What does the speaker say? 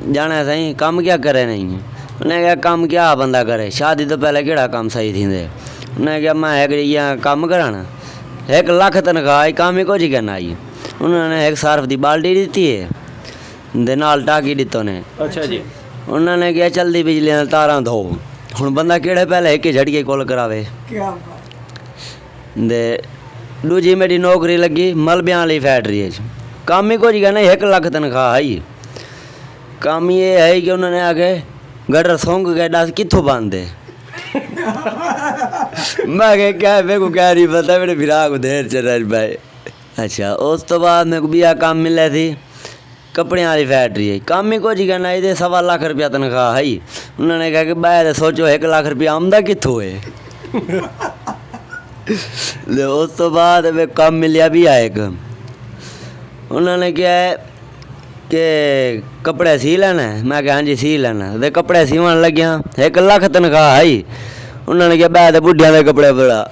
जाना सही काम क्या करे नहीं। उन्हें क्या काम क्या बंदा करे, शादी तो पहले केड़ा काम सही थी। उन्हें क्या मैं एक काम कराना 1 लाख तनख्वाह काम ही कुछ करना आई। उन्होंने एक सर्फ की बाल्टी दी है दे नाल टाकी दितो ने। अच्छा जी। उन्होंने क्या चलती बिजली नाल तारां धो। हुण बंदा केड़े पहले एक झटके कॉल करावे। दे दूजी मेरी नौकरी लगी मलबियां वाली फैक्ट्री काम ही कुछ करना 1 लाख तनख्वाह आई। काम ये है कि उन्होंने आके गटर सोंग के दस कित्थों बांधे। मैं क्या मेरे को क्या नहीं पता, मेरे फिरा को देर चल भाई। अच्छा उस तो बाद मेरे को बिया काम मिला थी कपड़े वाली फैक्ट्री है। काम ही कुछ करना ये 1.25 लाख रुपया तनख्वाह है। उन्होंने कहा कि बाहर सोचो 1 लाख रुपया आमदा कित्थों है। उस तो बाद मैं काम मिलिया भी है एक। उन्होंने क्या है कि कपड़े सी लेना है। मैं क्या हाँ जी सी लेना। तो कपड़े सीवन लग गया 1 लाख तनख्वाह है। उन्होंने क्या बाहर बुढ़िया के कपड़े बड़ा